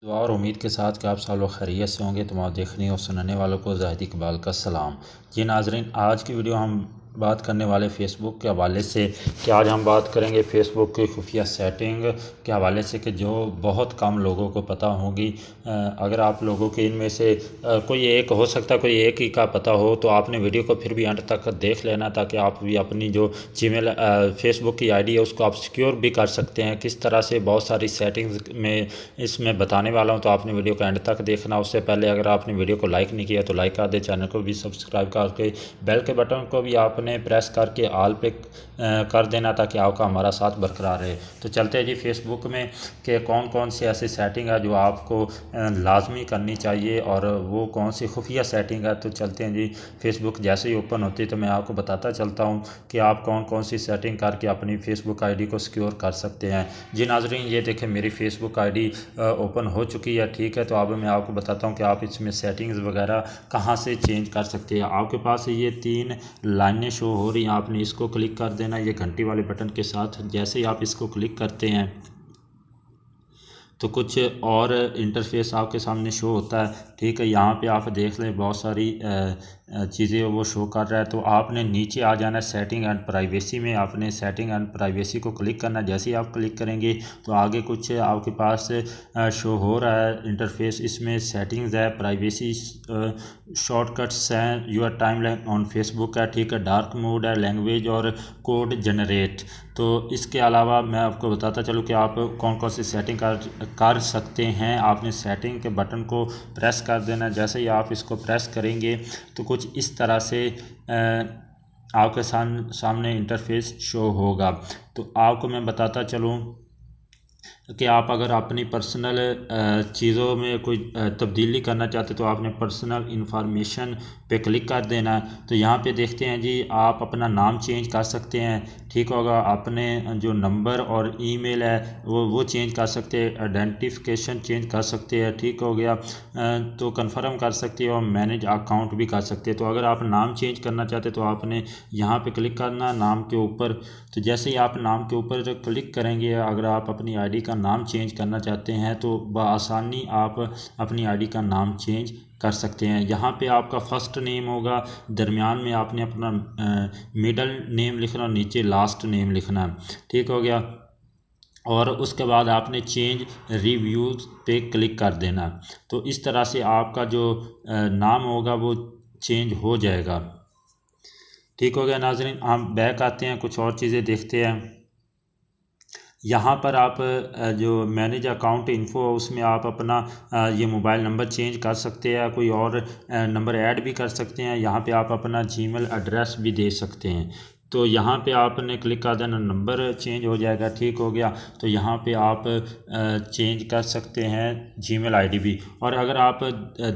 दुआ और उम्मीद के साथ कि आप सब लोग खैरियत से होंगे। तमाम देखने और सुनने वालों को ज़ाहिद इकबाल का सलाम। जी नाजरीन, आज की वीडियो हम बात करने वाले फ़ेसबुक के हवाले से कि आज हम बात करेंगे फ़ेसबुक की खुफिया सेटिंग के हवाले से कि जो बहुत कम लोगों को पता होगी। अगर आप लोगों के इनमें से कोई एक हो सकता है, कोई एक ही का पता हो, तो आपने वीडियो को फिर भी अंत तक देख लेना ताकि आप भी अपनी जो जीमेल फ़ेसबुक की आईडी है उसको आप सिक्योर भी कर सकते हैं। किस तरह से बहुत सारी सेटिंग्स में इसमें बताने वाला हूं, तो आपने वीडियो को एंड तक देखना। उससे पहले अगर आपने वीडियो को लाइक नहीं किया तो लाइक कर दे, चैनल को भी सब्सक्राइब करके बेल के बटन को भी आपने प्रेस करके ऑल पे कर देना ताकि आपका हमारा साथ बरकरार रहे। तो चलते हैं जी फेसबुक में कि कौन कौन सी ऐसी सेटिंग है जो आपको लाजमी करनी चाहिए और वो कौन सी खुफिया सेटिंग है। तो चलते हैं जी, फेसबुक जैसे ही ओपन होती है तो मैं आपको बताता चलता हूँ कि आप कौन कौन सी सेटिंग करके अपनी फेसबुक आईडी को सिक्योर कर सकते हैं। जी नाजरीन, ये देखें मेरी फेसबुक आईडी ओपन हो चुकी है। ठीक है, तो अब मैं आपको बताता हूँ कि आप इसमें सेटिंग्स वगैरह कहाँ से चेंज कर सकते हैं। आपके पास ये 3 लाइनें शो हो रही हैं, आपने इसको क्लिक कर देना ये घंटी वाले बटन के साथ। जैसे ही आप इसको क्लिक करते हैं तो कुछ और इंटरफेस आपके सामने शो होता है। ठीक है, यहाँ पे आप देख लें बहुत सारी चीज़ें वो शो कर रहा है। तो आपने नीचे आ जाना है सेटिंग एंड प्राइवेसी में, आपने सेटिंग एंड प्राइवेसी को क्लिक करना है। जैसे ही आप क्लिक करेंगे तो आगे कुछ आपके पास शो हो रहा है इंटरफेस। इसमें सेटिंग्स है, प्राइवेसी, शॉर्टकट्स हैं, your timeline on Facebook है, ठीक है, डार्क मोड है, लैंग्वेज और कोड जनरेट। तो इसके अलावा मैं आपको बताता चलूँ कि आप कौन कौन सी सेटिंग कर सकते हैं। आपने सेटिंग के बटन को प्रेस कर देना। जैसे ही आप इसको प्रेस करेंगे तो कुछ इस तरह से आपके सामने इंटरफेस शो होगा। तो आपको मैं बताता चलूँ कि आप अगर अपनी पर्सनल चीज़ों में कोई तब्दीली करना चाहते तो आपने पर्सनल इंफॉर्मेशन पे क्लिक कर देना है। तो यहाँ पे देखते हैं जी, आप अपना नाम चेंज कर सकते हैं। ठीक होगा, अपने जो नंबर और ईमेल है वो चेंज कर सकते हैं, आइडेंटिफिकेशन चेंज कर सकते हैं। ठीक हो गया, तो कंफर्म कर सकते हैं और मैनेज अकाउंट भी कर सकते हैं। तो अगर आप नाम चेंज करना चाहते तो आपने यहाँ पे क्लिक करना नाम के ऊपर। तो जैसे ही आप नाम के ऊपर क्लिक करेंगे, अगर आप अपनी आईडी का नाम चेंज करना चाहते हैं तो बआसानी आप अपनी आईडी का नाम चेंज कर सकते हैं। यहाँ पे आपका फर्स्ट नेम होगा, दरमियान में आपने अपना मिडल नेम लिखना और नीचे लास्ट नेम लिखना है। ठीक हो गया, और उसके बाद आपने चेंज रिव्यूज़ पे क्लिक कर देना। तो इस तरह से आपका जो नाम होगा वो चेंज हो जाएगा। ठीक हो गया नाजरीन, हम बैक आते हैं, कुछ और चीज़ें देखते हैं। यहाँ पर आप जो मैनेज अकाउंट इन्फो उसमें आप अपना ये मोबाइल नंबर चेंज कर सकते हैं, कोई और नंबर ऐड भी कर सकते हैं। यहाँ पे आप अपना जीमेल एड्रेस भी दे सकते हैं। तो यहाँ पे आपने क्लिक कर देना, नंबर चेंज हो जाएगा। ठीक हो गया, तो यहाँ पे आप चेंज कर सकते हैं जीमेल आईडी भी। और अगर आप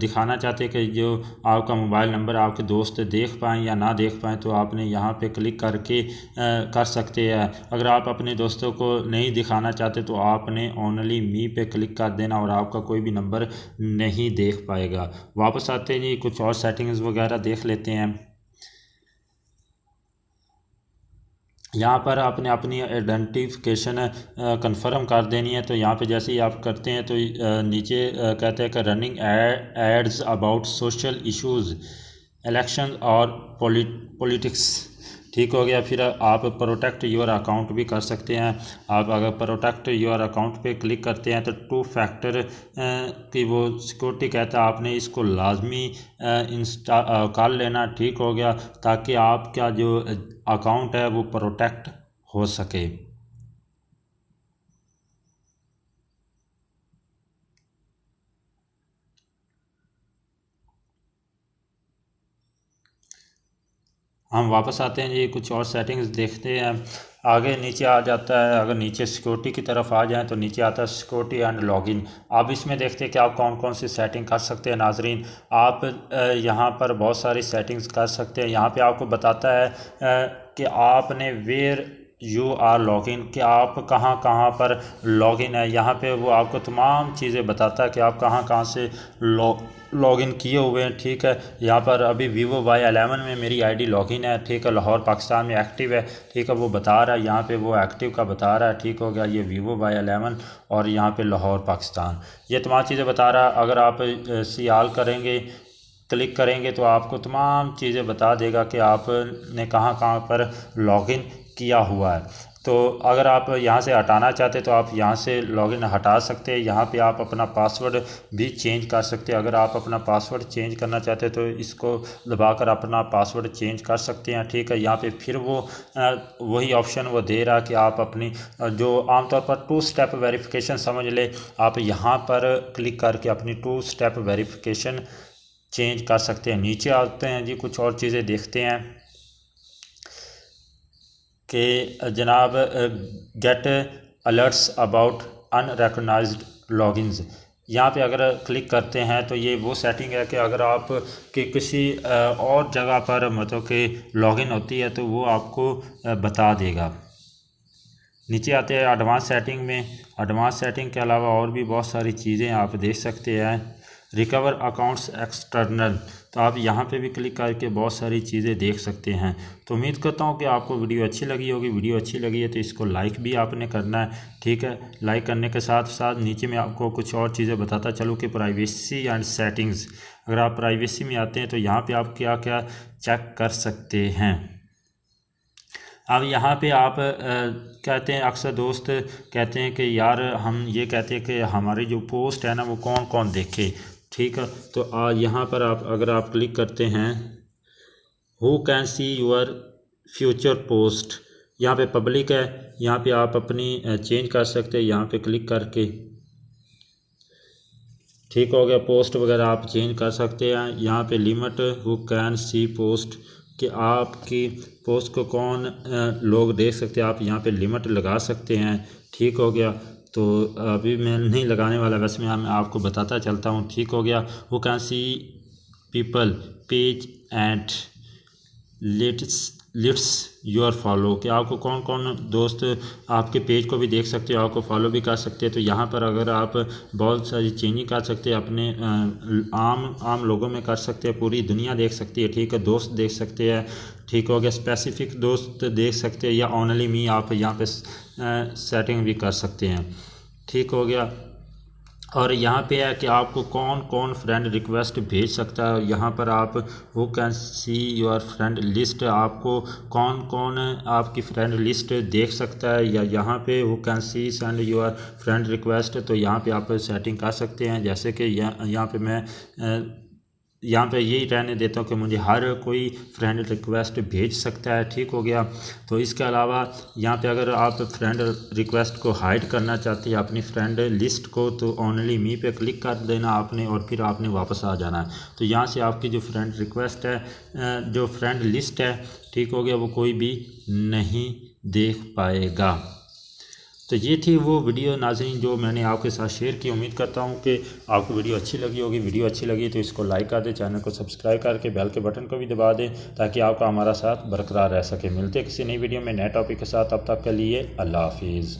दिखाना चाहते हैं कि जो आपका मोबाइल नंबर आपके दोस्त देख पाएँ या ना देख पाएँ, तो आपने यहाँ पे क्लिक करके कर सकते हैं। अगर आप अपने दोस्तों को नहीं दिखाना चाहते तो आपने ओनली मी पे क्लिक कर देना और आपका कोई भी नंबर नहीं देख पाएगा। वापस आते हैं जी, कुछ और सेटिंग्स वगैरह देख लेते हैं। यहाँ पर आपने अपनी आइडेंटिफिकेशन कंफर्म कर देनी है। तो यहाँ पे जैसे ही आप करते हैं तो नीचे कहते हैं कि running ads about social issues, election और पॉलिटिक्स। ठीक हो गया, फिर आप प्रोटेक्ट योर अकाउंट भी कर सकते हैं। आप अगर प्रोटेक्ट योर अकाउंट पे क्लिक करते हैं तो 2 फैक्टर की वो सिक्योरिटी कहता है, आपने इसको लाजमी इंस्टा कर लेना। ठीक हो गया, ताकि आपका जो अकाउंट है वो प्रोटेक्ट हो सके। हम वापस आते हैं जी, कुछ और सेटिंग्स देखते हैं। आगे नीचे आ जाता है, अगर नीचे सिक्योरिटी की तरफ आ जाएं तो नीचे आता है सिक्योरिटी एंड लॉगिन। अब इसमें देखते हैं कि आप कौन कौन सी सेटिंग कर सकते हैं। नाजरीन, आप यहाँ पर बहुत सारी सेटिंग्स कर सकते हैं। यहाँ पे आपको बताता है कि आपने वेयर यू आर लॉगिन, कि आप कहाँ कहाँ पर लॉगिन है। यहाँ पे वो आपको तमाम चीज़ें बताता है कि आप कहाँ कहाँ से लॉगिन किए हुए हैं। ठीक है, यहाँ पर अभी Vivo Y11 में मेरी आईडी लॉगिन है। ठीक है, लाहौर पाकिस्तान में एक्टिव है। ठीक है, वो बता रहा है यहाँ पे, वो एक्टिव का बता रहा है। ठीक हो गया, ये Vivo Y11 और यहाँ पे लाहौर पाकिस्तान, ये तमाम चीज़ें बता रहा है। अगर आप सियाल करेंगे, क्लिक करेंगे तो आपको तमाम चीज़ें बता देगा कि आपने कहाँ कहाँ पर लॉगिन किया हुआ है। तो अगर आप यहाँ से हटाना चाहते तो आप यहाँ से लॉगिन हटा सकते हैं। यहाँ पे आप अपना पासवर्ड भी चेंज कर सकते हैं। अगर आप अपना पासवर्ड चेंज करना चाहते हैं तो इसको दबाकर अपना पासवर्ड चेंज कर सकते हैं। ठीक है, यहाँ पे फिर वो वही ऑप्शन वो दे रहा कि आप अपनी जो आमतौर पर 2 स्टेप वेरिफिकेशन समझ ले, आप यहाँ पर क्लिक करके अपनी 2 स्टेप वेरिफिकेशन चेंज कर सकते हैं। नीचे आते हैं जी, कुछ और चीज़ें देखते हैं कि जनाब get alerts about unrecognized logins, यहाँ पे अगर क्लिक करते हैं तो ये वो सेटिंग है कि अगर आप कि किसी और जगह पर मतलब कि लॉगिन होती है तो वो आपको बता देगा। नीचे आते हैं एडवांस सेटिंग में। एडवांस सेटिंग के अलावा और भी बहुत सारी चीज़ें आप देख सकते हैं। रिकवर अकाउंट्स एक्सटर्नल, तो आप यहाँ पे भी क्लिक करके बहुत सारी चीज़ें देख सकते हैं। तो उम्मीद करता हूँ कि आपको वीडियो अच्छी लगी होगी। वीडियो अच्छी लगी है तो इसको लाइक भी आपने करना है। ठीक है, लाइक करने के साथ साथ नीचे में आपको कुछ और चीज़ें बताता चलूँ कि प्राइवेसी एंड सेटिंग्स, अगर आप प्राइवेसी में आते हैं तो यहाँ पर आप क्या क्या चेक कर सकते हैं। अब यहाँ पे आप कहते हैं, अक्सर दोस्त कहते हैं कि यार हम ये कहते हैं कि हमारी जो पोस्ट है ना वो कौन कौन देखे। ठीक है, तो यहाँ पर आप अगर आप क्लिक करते हैं who can see your future post, यहाँ पे पब्लिक है, यहाँ पे आप अपनी चेंज कर सकते हैं यहाँ पे क्लिक करके। ठीक हो गया, पोस्ट वगैरह आप चेंज कर सकते हैं। यहाँ पे limit who can C post, कि आपकी पोस्ट को कौन लोग देख सकते हैं, आप यहाँ पे लिमिट लगा सकते हैं। ठीक हो गया, तो अभी मैं नहीं लगाने वाला, वैसे मैं आपको बताता चलता हूँ। ठीक हो गया, who can see people page and lists your follow, कि आपको कौन कौन दोस्त आपके पेज को भी देख सकते हो, आपको फॉलो भी कर सकते हैं। तो यहाँ पर अगर आप बहुत सारी चेंजिंग कर सकते हैं, अपने आम लोगों में कर सकते हैं, पूरी दुनिया देख सकती है। ठीक है, दोस्त देख सकते हैं। ठीक हो गया, स्पेसिफिक दोस्त देख सकते हैं या ओनली मी आप यहाँ पे सेटिंग भी कर सकते हैं। ठीक हो गया, और यहाँ पे है कि आपको कौन कौन फ्रेंड रिक्वेस्ट भेज सकता है। यहाँ पर आप who can see your friend list, आपको कौन कौन आपकी फ्रेंड लिस्ट देख सकता है, या यहाँ पे who can C send your friend request, तो यहाँ पे आप सेटिंग कर सकते हैं। जैसे कि यहाँ पे मैं यहाँ पे यही रहने देता हूँ कि मुझे हर कोई फ्रेंड रिक्वेस्ट भेज सकता है। ठीक हो गया, तो इसके अलावा यहाँ पे अगर आप फ्रेंड रिक्वेस्ट को हाइड करना चाहते हैं अपनी फ्रेंड लिस्ट को, तो ओनली मी पे क्लिक कर देना आपने और फिर आपने वापस आ जाना है। तो यहाँ से आपकी जो फ्रेंड रिक्वेस्ट है, जो फ्रेंड लिस्ट है, ठीक हो गया, वो कोई भी नहीं देख पाएगा। तो ये थी वो वीडियो नाज़रीन जो मैंने आपके साथ शेयर की। उम्मीद करता हूँ कि आपको वीडियो अच्छी लगी होगी। वीडियो अच्छी लगी तो इसको लाइक कर दें, चैनल को सब्सक्राइब करके बेल के बटन को भी दबा दें ताकि आपका हमारा साथ बरकरार रह सके। मिलते किसी नई वीडियो में नए टॉपिक के साथ, तब तक के लिए अल्लाह हाफिज़।